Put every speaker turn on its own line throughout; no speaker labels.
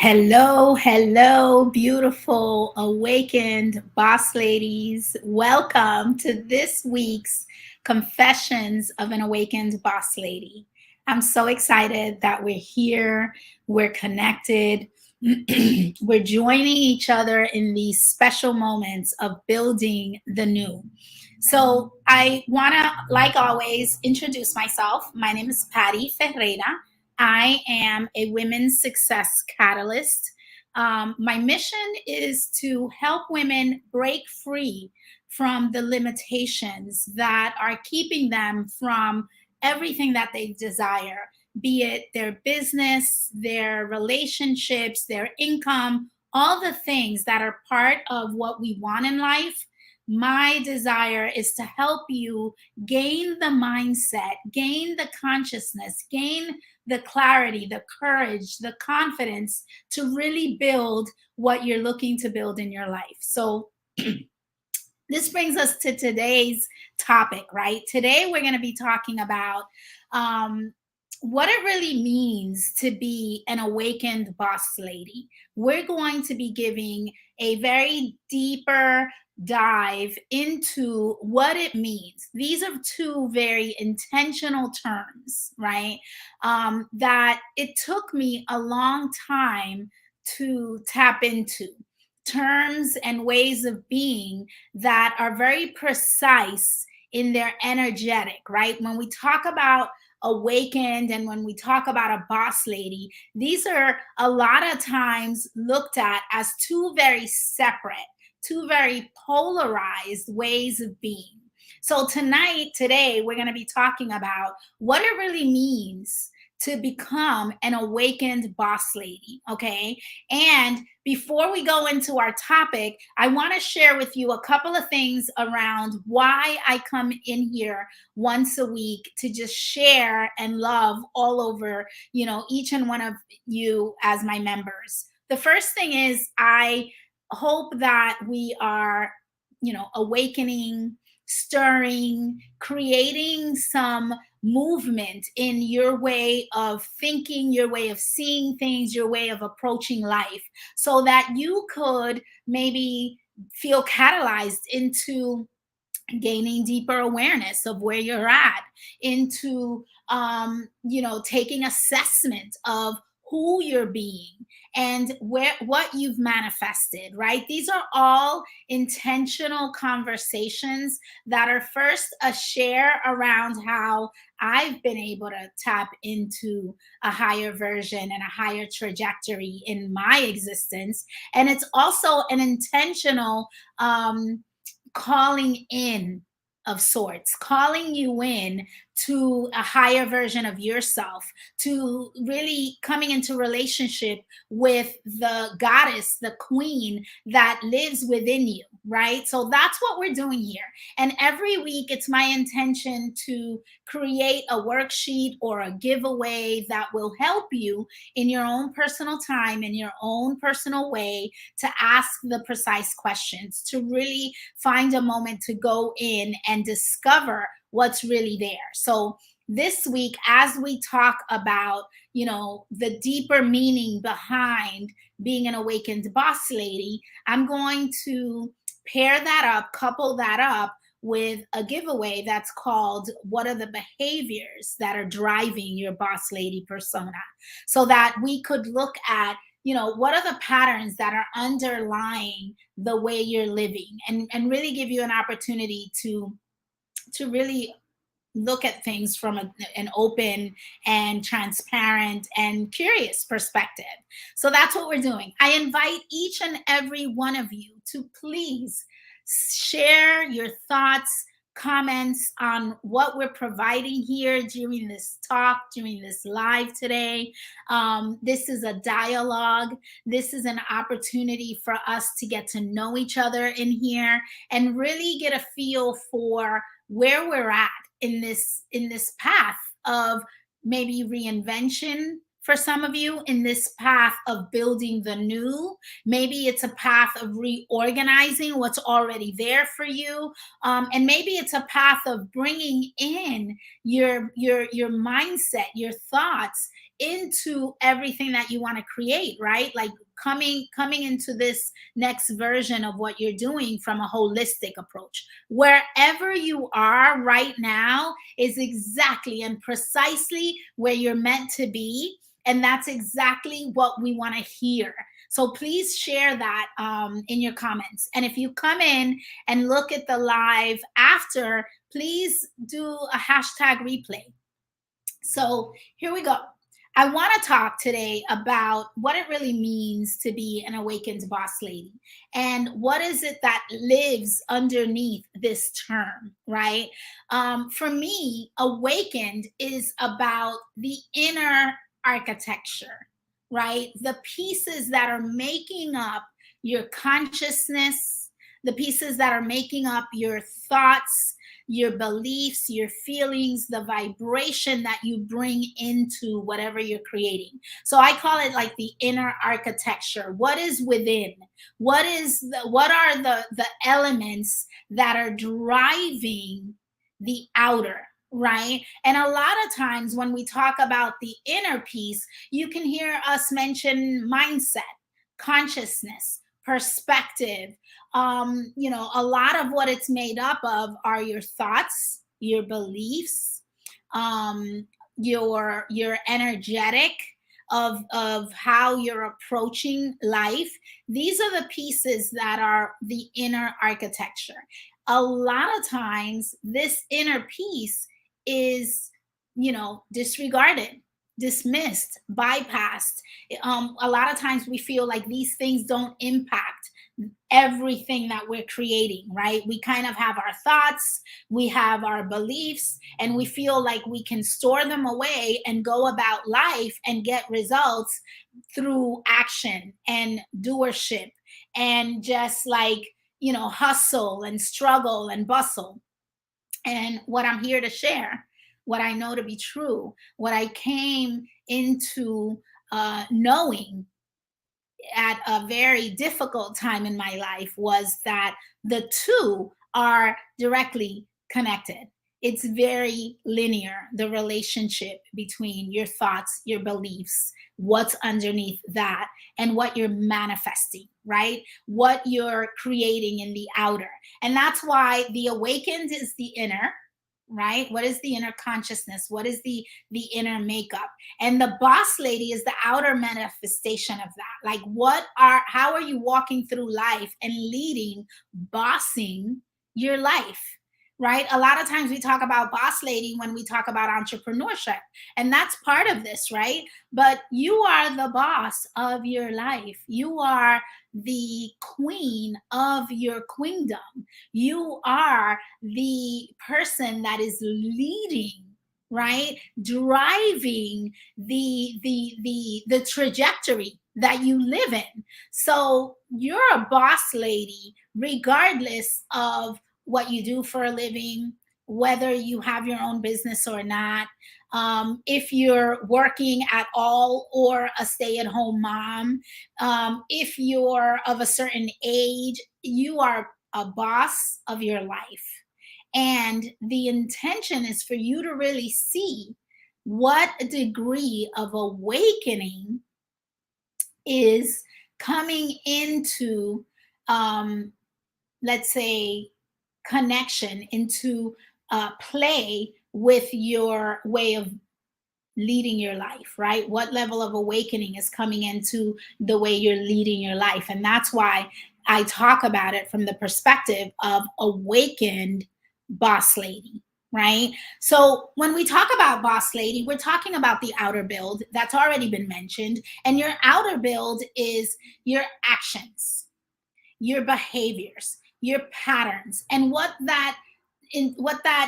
Hello, hello, beautiful awakened boss ladies. Welcome to this week's Confessions of an Awakened Boss Lady. I'm so excited that we're here, we're connected, we're joining each other in these special moments of building the new. So, I want to, like always, introduce myself. My name is Patty Ferreira. I am a women's success catalyst. My mission is to help women break free from the limitations that are keeping them from everything that they desire, be it their business, their relationships, their income, all the things that are part of what we want in life. My desire is to help you gain the mindset, gain the consciousness, gain the clarity, the courage, the confidence to really build what you're looking to build in your life. So, this brings us to today's topic, right? Today, we're going to be talking about um, what it really means to be an awakened boss lady. We're going to be giving a very deeper dive into what it means. These are two very intentional terms, right? That it took me a long time to tap into terms and ways of being that are very precise in their energetic, right? When we talk about awakened and when we talk about a boss lady, these are a lot of times looked at as two very separate, two very polarized ways of being. So today, we're going to be talking about what it really means to become an awakened boss lady, okay? And before we go into our topic, I want to share with you a couple of things around why I come in here once a week to just share and love all over, each and one of you as my members. The first thing is I hope that we are, awakening, stirring, creating some movement in your way of thinking, your way of seeing things, your way of approaching life, so that you could maybe feel catalyzed into gaining deeper awareness of where you're at, into taking assessment of who you're being and where what you've manifested, right? These are all intentional conversations that are first a share around how I've been able to tap into a higher version and a higher trajectory in my existence, and it's also an intentional calling in of sorts, calling you in to a higher version of yourself, to really coming into relationship with the goddess, the queen that lives within you, right? So that's what we're doing here. And every week, it's my intention to create a worksheet or a giveaway that will help you in your own personal time, in your own personal way, to ask the precise questions, to really find a moment to go in and discover what's really there. So this week, as we talk about, the deeper meaning behind being an awakened boss lady, I'm going to pair that up, couple that up with a giveaway that's called What Are the Behaviors That Are Driving Your Boss Lady Persona? So that we could look at, what are the patterns that are underlying the way you're living, and really give you an opportunity to really look at things from an open and transparent and curious perspective. So that's what we're doing. I invite each and every one of you to please share your thoughts, comments on what we're providing here during this talk, during this live today. This is a dialogue. This is an opportunity for us to get to know each other in here and really get a feel for where we're at in this path of maybe reinvention for some of you, in this path of building the new. Maybe it's a path of reorganizing what's already there for you, and maybe it's a path of bringing in your mindset, your thoughts into everything that you want to create, right? Like coming into this next version of what you're doing from a holistic approach. Wherever you are right now is exactly and precisely where you're meant to be, and that's exactly what we want to hear. So please share that in your comments. And if you come in and look at the live after, please do a hashtag replay. So here we go. I want to talk today about what it really means to be an awakened boss lady, and what is it that lives underneath this term, right? For me, awakened is about the inner architecture, right? The pieces that are making up your consciousness, the pieces that are making up your thoughts, your beliefs, your feelings, the vibration that you bring into whatever you're creating. So I call it like the inner architecture. What is within? What are the elements that are driving the outer, right? And a lot of times when we talk about the inner piece, you can hear us mention mindset, consciousness, perspective. A lot of what it's made up of are your thoughts, your beliefs, um, your energetic of how you're approaching life. These are the pieces that are the inner architecture. A lot of times this inner piece is, disregarded, dismissed, bypassed. A lot of times we feel like these things don't impact everything that we're creating, right? We kind of have our thoughts, we have our beliefs, and we feel like we can store them away and go about life and get results through action and doership and just like, hustle and struggle and bustle. And what I'm here to share, what I know to be true, what I came into knowing at a very difficult time in my life was that the two are directly connected. It's very linear, the relationship between your thoughts, your beliefs, what's underneath that, and what you're manifesting, right? What you're creating in the outer. And that's why the awakened is the inner, right? What is the inner consciousness? What is the inner makeup? And the boss lady is the outer manifestation of that. Like how are you walking through life and leading, bossing your life? Right? A lot of times we talk about boss lady when we talk about entrepreneurship, and that's part of this, right? But you are the boss of your life. You are the queen of your queendom. You are the person that is leading, right, driving the trajectory that you live in. So you're a boss lady regardless of what you do for a living, whether you have your own business or not, if you're working at all or a stay-at-home mom, if you're of a certain age, you are a boss of your life. And the intention is for you to really see what degree of awakening is coming into, let's say, connection, into play with your way of leading your life, right? What level of awakening is coming into the way you're leading your life? And that's why I talk about it from the perspective of awakened boss lady, right? So when we talk about boss lady, we're talking about the outer build that's already been mentioned. And your outer build is your actions, your behaviors, your patterns, and what that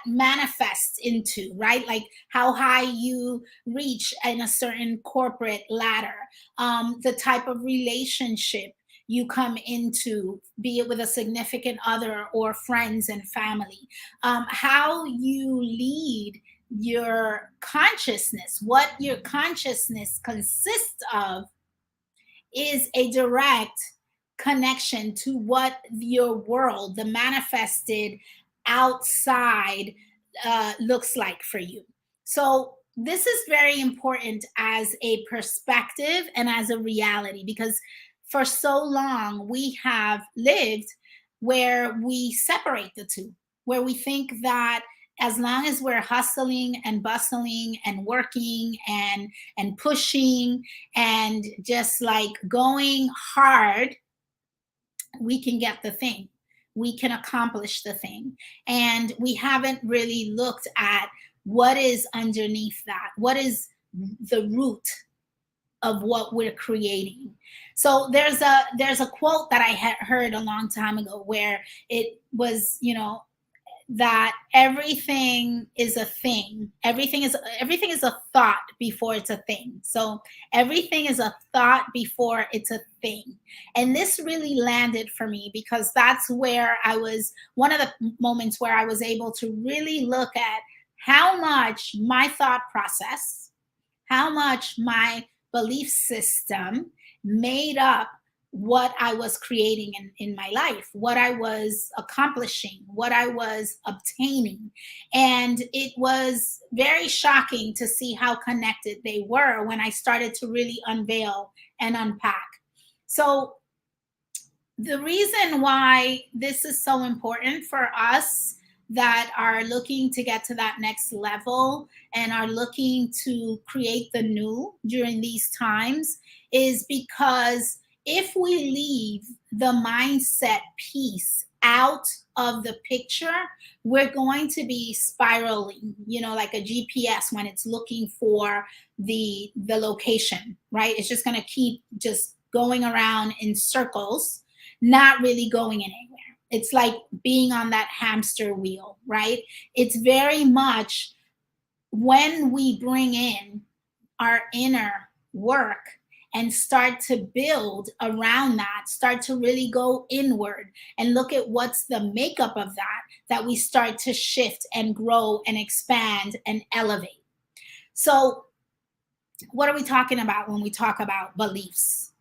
manifests into, right? Like how high you reach in a certain corporate ladder, the type of relationship you come into, be it with a significant other or friends and family, how you lead your consciousness, what your consciousness consists of is a direct connection to what your world, the manifested outside, looks like for you. So this is very important as a perspective and as a reality, because for so long we have lived where we separate the two, where we think that as long as we're hustling and bustling and working and pushing and just like going hard, we can get the thing, we can accomplish the thing. And we haven't really looked at what is underneath that, what is the root of what we're creating. So there's a quote that I had heard a long time ago where it was, that everything is a thing. Everything is a thought before it's a thing. So everything is a thought before it's a thing. And this really landed for me, because that's where I was, one of the moments where I was able to really look at how much my thought process, how much my belief system made up what I was creating in my life, what I was accomplishing, what I was obtaining. And it was very shocking to see how connected they were when I started to really unveil and unpack. So, the reason why this is so important for us that are looking to get to that next level and are looking to create the new during these times is because if we leave the mindset piece out of the picture, we're going to be spiraling, like a GPS when it's looking for the location, right? It's just going to keep just going around in circles, not really going anywhere. It's like being on that hamster wheel, right? It's very much when we bring in our inner work and start to build around that, start to really go inward and look at what's the makeup of that we start to shift and grow and expand and elevate. So, what are we talking about when we talk about beliefs,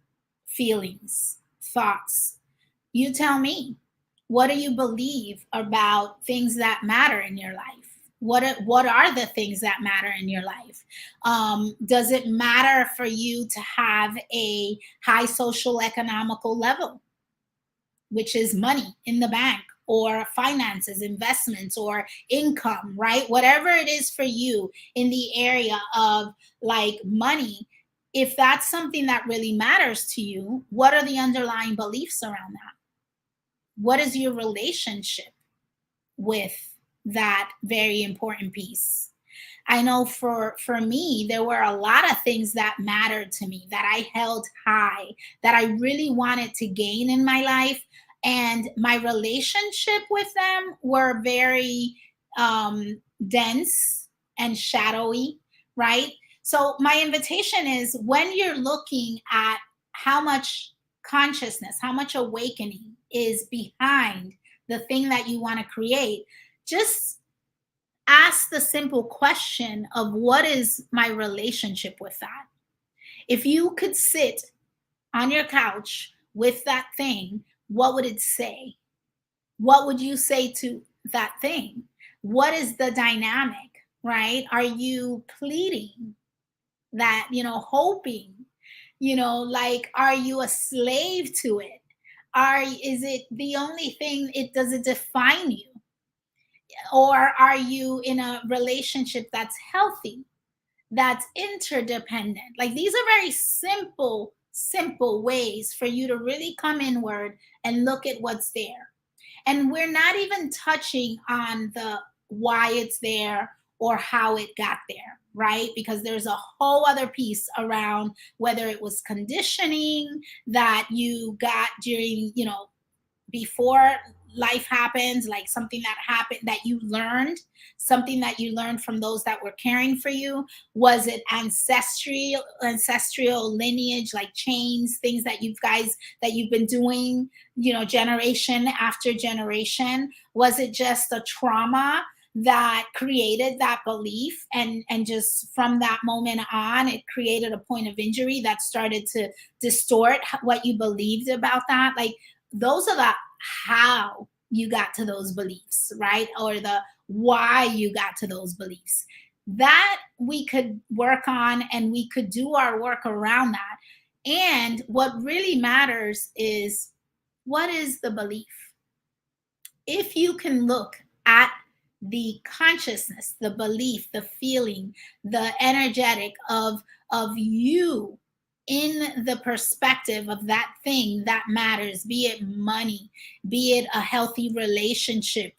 feelings, thoughts? You tell me. What do you believe about things that matter in your life? What are the things that matter in your life? Does it matter for you to have a high social economical level, which is money in the bank, or finances, investments, or income, right? Whatever it is for you in the area of like money, if that's something that really matters to you, what are the underlying beliefs around that? What is your relationship with that very important piece? I know for me, there were a lot of things that mattered to me, that I held high, that I really wanted to gain in my life, and my relationship with them were very dense and shadowy, right? So my invitation is, when you're looking at how much consciousness, how much awakening is behind the thing that you want to create, just ask the simple question of, what is my relationship with that? If you could sit on your couch with that thing, what would it say? What would you say to that thing? What is the dynamic, right? Are you pleading that, hoping, like, are you a slave to it? Is it the only thing, does it define you? Or are you in a relationship that's healthy, that's interdependent? Like, these are very simple ways for you to really come inward and look at what's there. And we're not even touching on the why it's there or how it got there, right? Because there's a whole other piece around whether it was conditioning that you got during, before life happens, like something that happened that you learned, something that you learned from those that were caring for you. Was it ancestral lineage, like chains, things that you've been doing, generation after generation? Was it just a trauma that created that belief, and just from that moment on, it created a point of injury that started to distort what you believed about that? Like, those are the how you got to those beliefs, right? Or the why you got to those beliefs. that we could work on, and we could do our work around that. And what really matters is, what is the belief? If you can look at the consciousness, the belief, the feeling, the energetic of you in the perspective of that thing that matters, be it money, be it a healthy relationship,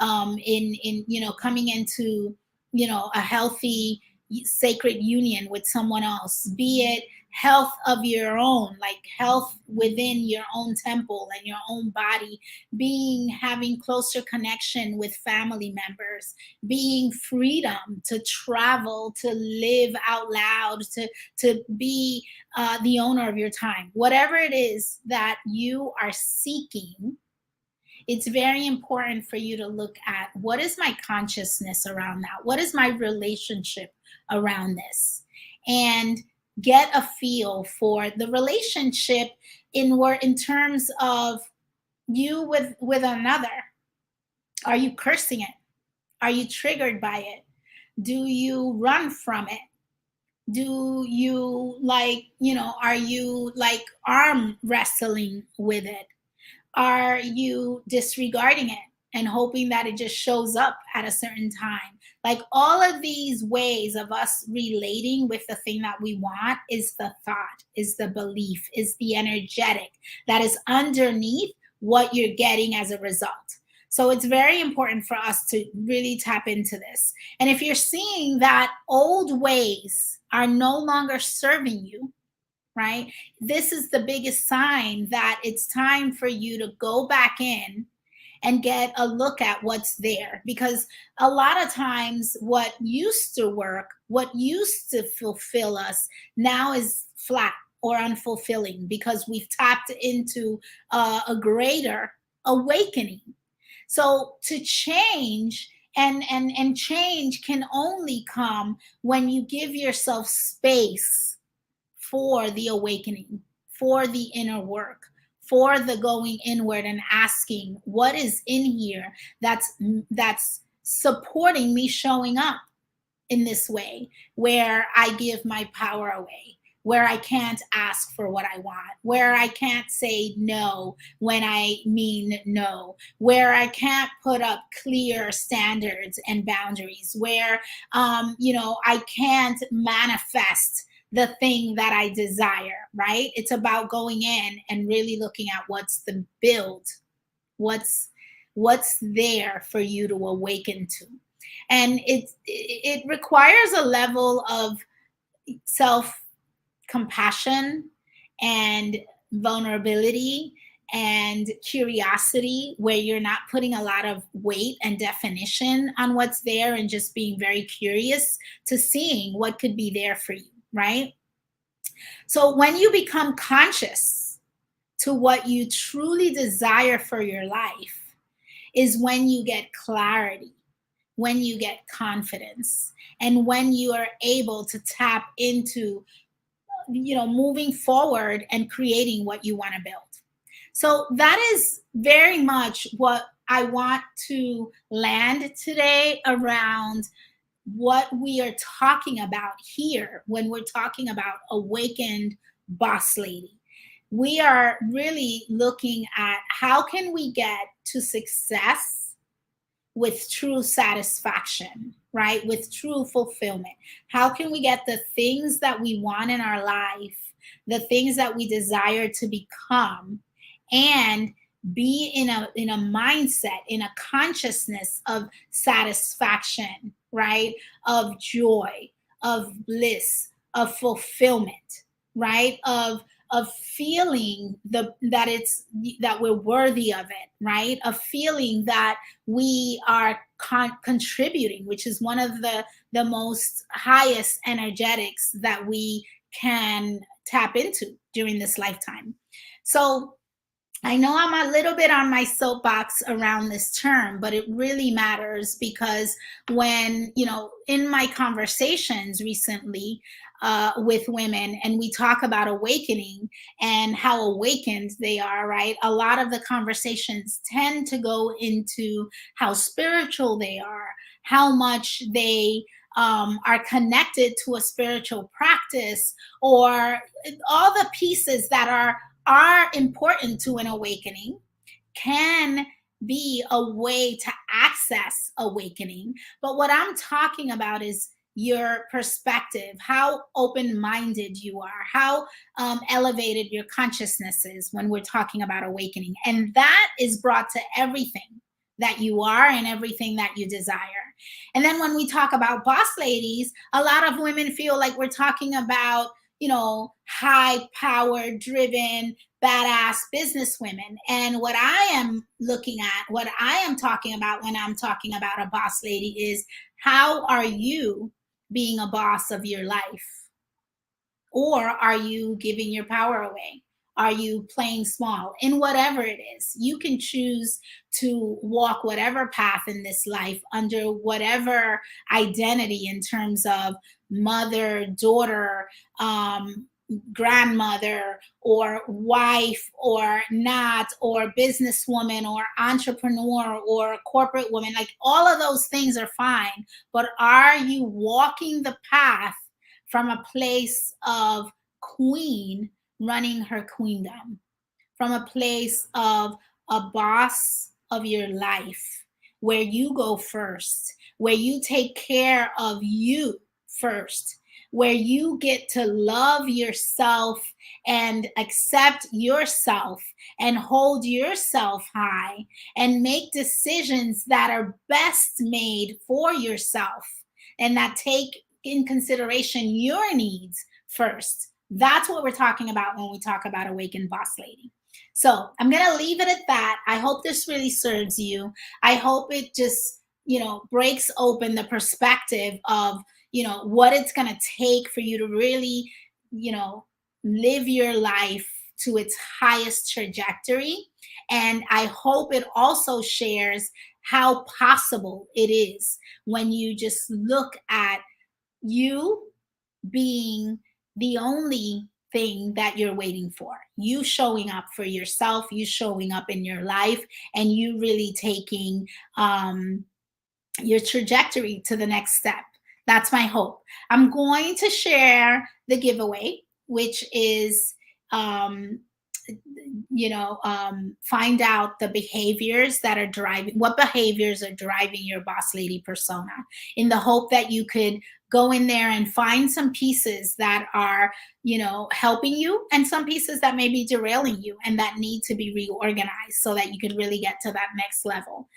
in coming into a healthy sacred union with someone else, be it health of your own, like health within your own temple and your own body, being having closer connection with family members, being freedom to travel, to live out loud, to be the owner of your time, whatever it is that you are seeking. It's very important for you to look at, what is my consciousness around that? What is my relationship around this? And get a feel for the relationship in terms of you with another. Are you cursing it? Are you triggered by it? Do you run from it? Do you, are you like arm wrestling with it? Are you disregarding it and hoping that it just shows up at a certain time? Like, all of these ways of us relating with the thing that we want is the thought, is the belief, is the energetic that is underneath what you're getting as a result. So it's very important for us to really tap into this. And if you're seeing that old ways are no longer serving you, right? This is the biggest sign that it's time for you to go back in and get a look at what's there. Because a lot of times, what used to work, what used to fulfill us, now is flat or unfulfilling, because we've tapped into a greater awakening. So to change, and change can only come when you give yourself space for the awakening, for the inner work, for the going inward and asking, what is in here that's supporting me showing up in this way, where I give my power away, where I can't ask for what I want, where I can't say no when I mean no, where I can't put up clear standards and boundaries, where I can't manifest the thing that I desire, right? It's about going in and really looking at what's the build, what's there for you to awaken to. And it requires a level of self compassion and vulnerability and curiosity, where you're not putting a lot of weight and definition on what's there, and just being very curious to seeing what could be there for you, right? So when you become conscious to what you truly desire for your life, is when you get clarity, when you get confidence, and when you are able to tap into moving forward and creating what you want to build. So that is very much what I want to land today around what we are talking about here when we're talking about Awakened Boss Lady. We are really looking at, how can we get to success with true satisfaction, right? With true fulfillment. How can we get the things that we want in our life, the things that we desire to become, and be in a mindset, in a consciousness of satisfaction, right? Of joy, of bliss, of fulfillment, right? Of feeling that we're worthy of it, right? Of feeling that we are contributing, which is one of the most highest energetics that we can tap into during this lifetime. So I know I'm a little bit on my soapbox around this term, but it really matters, because when, in my conversations recently with women, and we talk about awakening and how awakened they are, right? A lot of the conversations tend to go into how spiritual they are, how much they are connected to a spiritual practice, or all the pieces that are important to an awakening, can be a way to access awakening. But what I'm talking about is your perspective, how open minded you are, how elevated your consciousness is when we're talking about awakening. And that is brought to everything that you are and everything that you desire. And then when we talk about boss ladies, a lot of women feel like we're talking about, high power driven, badass business women. And what I am looking at, what I am talking about when I'm talking about a boss lady is, how are you being a boss of your life? Or are you giving your power away? Are you playing small? In whatever it is, you can choose to walk whatever path in this life under whatever identity, in terms of mother, daughter, grandmother, or wife, or not, or businesswoman, or entrepreneur, or corporate woman. Like, all of those things are fine. But are you walking the path from a place of queen running her queendom, from a place of a boss of your life, where you go first, where you take care of you first, where you get to love yourself and accept yourself and hold yourself high and make decisions that are best made for yourself and that take in consideration your needs first. That's what we're talking about when we talk about Awakened Boss Lady. So I'm going to leave it at that. I hope this really serves you. I hope it just, breaks open the perspective of, what it's going to take for you to really, you know, live your life to its highest trajectory. And I hope it also shares how possible it is when you just look at you being the only thing that you're waiting for. You showing up for yourself, you showing up in your life, and you really taking your trajectory to the next step. That's my hope. I'm going to share the giveaway, which is um, find out the behaviors that are driving, what behaviors are driving your boss lady persona, in the hope that you could go in there and find some pieces that are, helping you, and some pieces that may be derailing you and that need to be reorganized so that you could really get to that next level.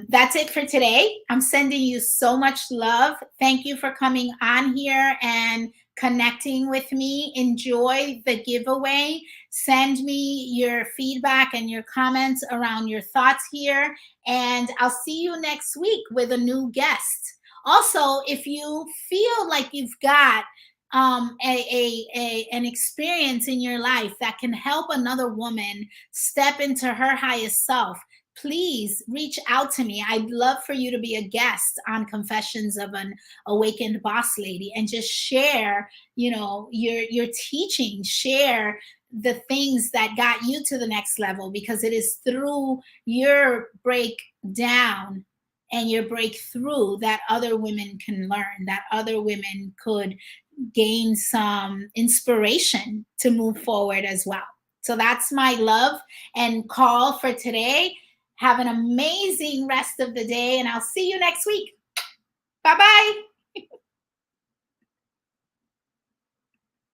That's it for today. I'm sending you so much love. Thank you for coming on here and connecting with me. Enjoy the giveaway. Send me your feedback and your comments around your thoughts here. And I'll see you next week with a new guest. Also, if you feel like you've got an experience in your life that can help another woman step into her highest self, please reach out to me. I'd love for you to be a guest on Confessions of an Awakened Boss Lady, and just share, your teaching, share the things that got you to the next level, because it is through your breakdown and your breakthrough that other women can learn, that other women could gain some inspiration to move forward as well. So that's my love and call for today. Have an amazing rest of the day, and I'll see you next week. Bye-bye.